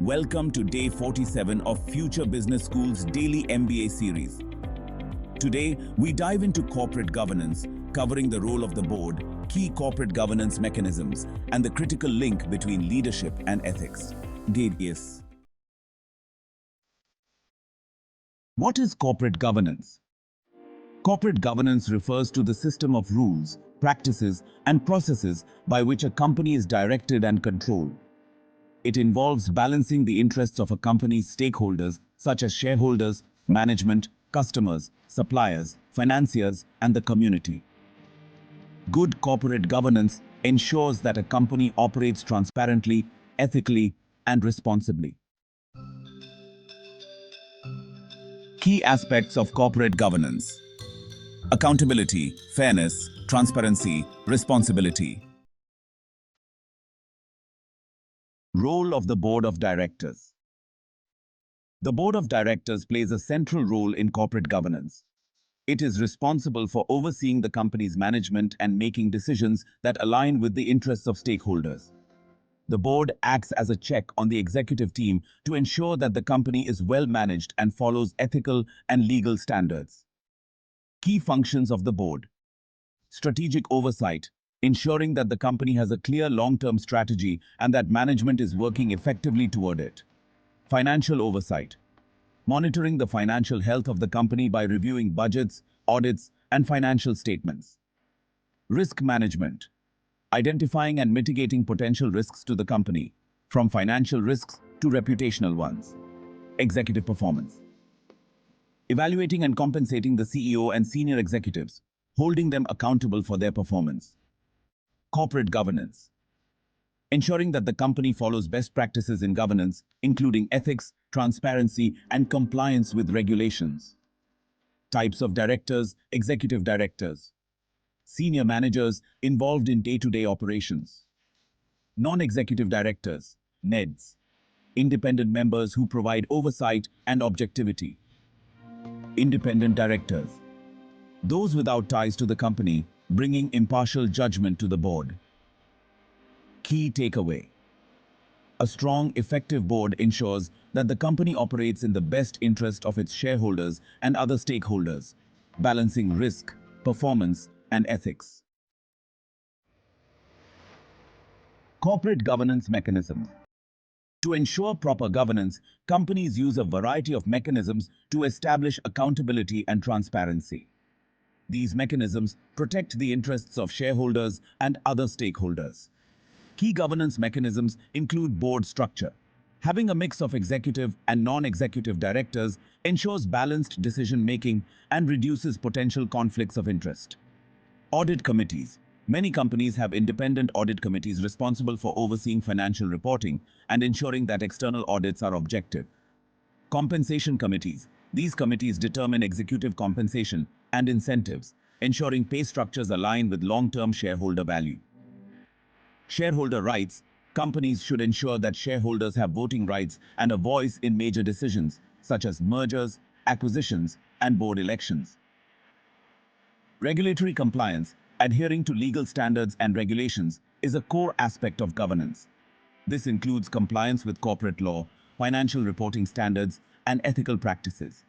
Welcome to Day 47 of Future Business School's Daily MBA series. Today, we dive into corporate governance, covering the role of the board, key corporate governance mechanisms, and the critical link between leadership and ethics. Day-47. What is corporate governance? Corporate governance refers to the system of rules, practices, and processes by which a company is directed and controlled. It involves balancing the interests of a company's stakeholders, such as shareholders, management, customers, suppliers, financiers, and the community. Good corporate governance ensures that a company operates transparently, ethically, and responsibly. Key aspects of corporate governance: accountability, fairness, transparency, responsibility. Role of the Board of Directors. The Board of Directors plays a central role in corporate governance. It is responsible for overseeing the company's management and making decisions that align with the interests of stakeholders. The board acts as a check on the executive team to ensure that the company is well managed and follows ethical and legal standards. Key functions of the board: strategic oversight, ensuring that the company has a clear long-term strategy and that management is working effectively toward it. Financial oversight, monitoring the financial health of the company by reviewing budgets, audits, and financial statements. Risk management, identifying and mitigating potential risks to the company, from financial risks to reputational ones. Executive performance, evaluating and compensating the CEO and senior executives, holding them accountable for their performance. Corporate governance, ensuring that the company follows best practices in governance, including ethics, transparency, and compliance with regulations. Types of directors: executive directors, senior managers involved in day-to-day operations. Non-executive directors, NEDs, independent members who provide oversight and objectivity. Independent directors, those without ties to the company, bringing impartial judgment to the board. Key takeaway: a strong, effective board ensures that the company operates in the best interest of its shareholders and other stakeholders, balancing risk, performance, and ethics. Corporate governance mechanisms. To ensure proper governance, companies use a variety of mechanisms to establish accountability and transparency. These mechanisms protect the interests of shareholders and other stakeholders. Key governance mechanisms include board structure. Having a mix of executive and non-executive directors ensures balanced decision-making and reduces potential conflicts of interest. Audit committees. Many companies have independent audit committees responsible for overseeing financial reporting and ensuring that external audits are objective. Compensation committees. These committees determine executive compensation and incentives, ensuring pay structures align with long-term shareholder value. Shareholder rights. Companies should ensure that shareholders have voting rights and a voice in major decisions, such as mergers, acquisitions, and board elections. Regulatory compliance. Adhering to legal standards and regulations is a core aspect of governance. This includes compliance with corporate law, financial reporting standards, and ethical practices.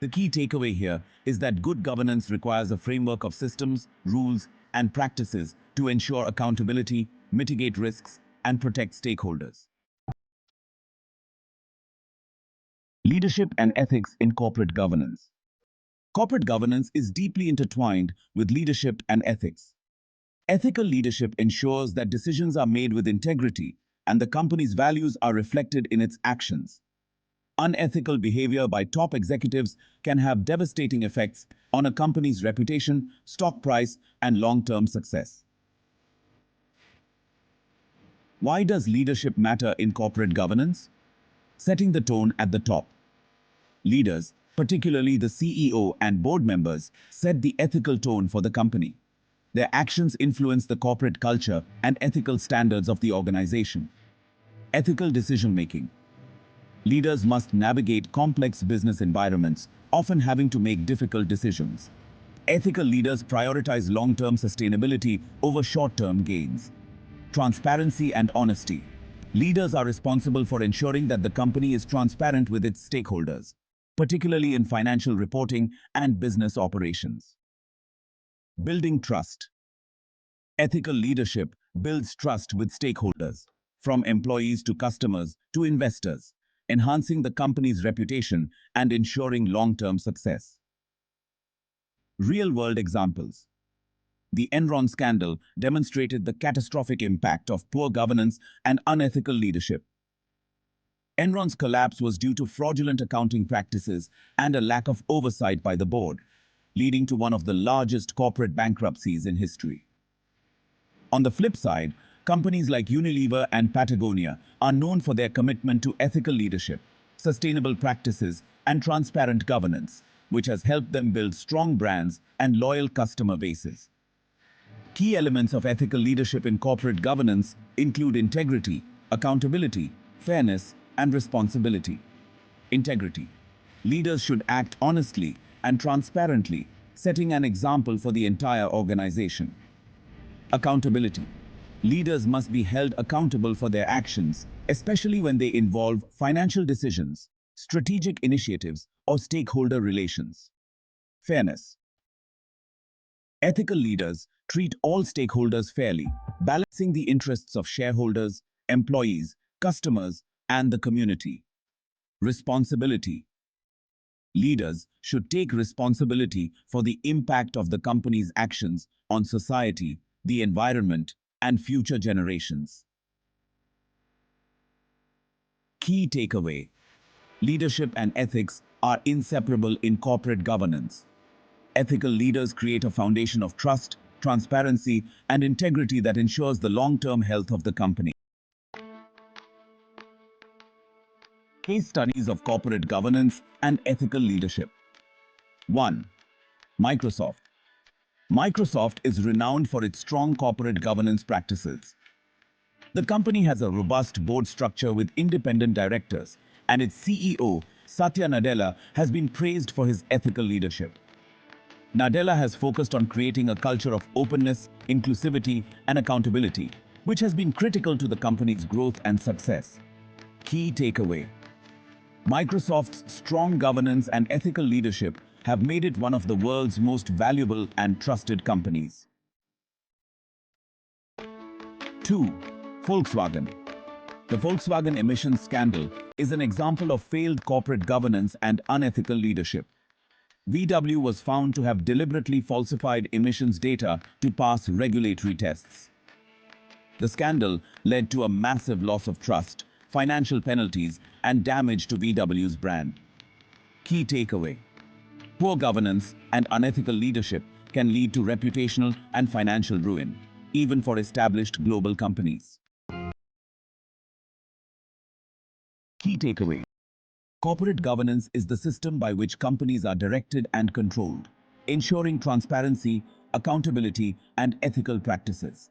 The key takeaway here is that good governance requires a framework of systems, rules, and practices to ensure accountability, mitigate risks, and protect stakeholders. Leadership and ethics in corporate governance. Corporate governance is deeply intertwined with leadership and ethics. Ethical leadership ensures that decisions are made with integrity and the company's values are reflected in its actions. Unethical behavior by top executives can have devastating effects on a company's reputation, stock price, and long-term success. Why does leadership matter in corporate governance? Setting the tone at the top. Leaders, particularly the CEO and board members, set the ethical tone for the company. Their actions influence the corporate culture and ethical standards of the organization. Ethical decision-making. Leaders must navigate complex business environments, often having to make difficult decisions. Ethical leaders prioritize long-term sustainability over short-term gains. Transparency and honesty. Leaders are responsible for ensuring that the company is transparent with its stakeholders, particularly in financial reporting and business operations. Building trust. Ethical leadership builds trust with stakeholders, from employees to customers to investors, enhancing the company's reputation and ensuring long-term success. Real-world examples. The Enron scandal demonstrated the catastrophic impact of poor governance and unethical leadership. Enron's collapse was due to fraudulent accounting practices and a lack of oversight by the board, leading to one of the largest corporate bankruptcies in history. On the flip side, companies like Unilever and Patagonia are known for their commitment to ethical leadership, sustainable practices, and transparent governance, which has helped them build strong brands and loyal customer bases. Key elements of ethical leadership in corporate governance include integrity, accountability, fairness, and responsibility. Integrity. Leaders should act honestly and transparently, setting an example for the entire organization. Accountability. Leaders must be held accountable for their actions, especially when they involve financial decisions, strategic initiatives, or stakeholder relations. Fairness. Ethical leaders treat all stakeholders fairly, balancing the interests of shareholders, employees, customers, and the community. Responsibility. Leaders should take responsibility for the impact of the company's actions on society, the environment, and future generations. Key takeaway. Leadership and ethics are inseparable in corporate governance. Ethical leaders create a foundation of trust, transparency, and integrity that ensures the long-term health of the company. Case studies of corporate governance and ethical leadership. 1. Microsoft. Microsoft is renowned for its strong corporate governance practices. The company has a robust board structure with independent directors, and its CEO, Satya Nadella, has been praised for his ethical leadership. Nadella has focused on creating a culture of openness, inclusivity, and accountability, which has been critical to the company's growth and success. Key takeaway. Microsoft's strong governance and ethical leadership have made it one of the world's most valuable and trusted companies. 2. Volkswagen. The Volkswagen emissions scandal is an example of failed corporate governance and unethical leadership. VW was found to have deliberately falsified emissions data to pass regulatory tests. The scandal led to a massive loss of trust, financial penalties, and damage to VW's brand. Key takeaway. Poor governance and unethical leadership can lead to reputational and financial ruin, even for established global companies. Key takeaway. Corporate governance is the system by which companies are directed and controlled, ensuring transparency, accountability, and ethical practices.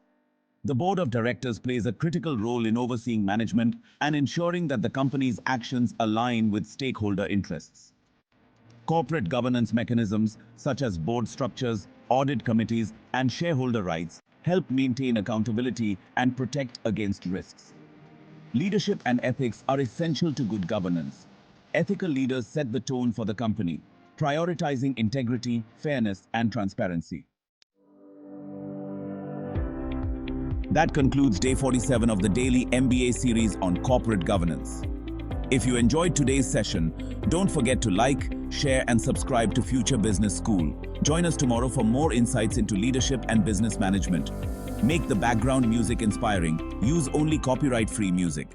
The board of directors plays a critical role in overseeing management and ensuring that the company's actions align with stakeholder interests. Corporate governance mechanisms such as board structures, audit committees, and shareholder rights help maintain accountability and protect against risks. Leadership and ethics are essential to good governance. Ethical leaders set the tone for the company, prioritizing integrity, fairness, and transparency. That concludes Day 47 of the Daily MBA series on corporate governance. If you enjoyed today's session, don't forget to like, share, and subscribe to Future Business School. Join us tomorrow for more insights into leadership and business management. Make the background music inspiring. Use only copyright-free music.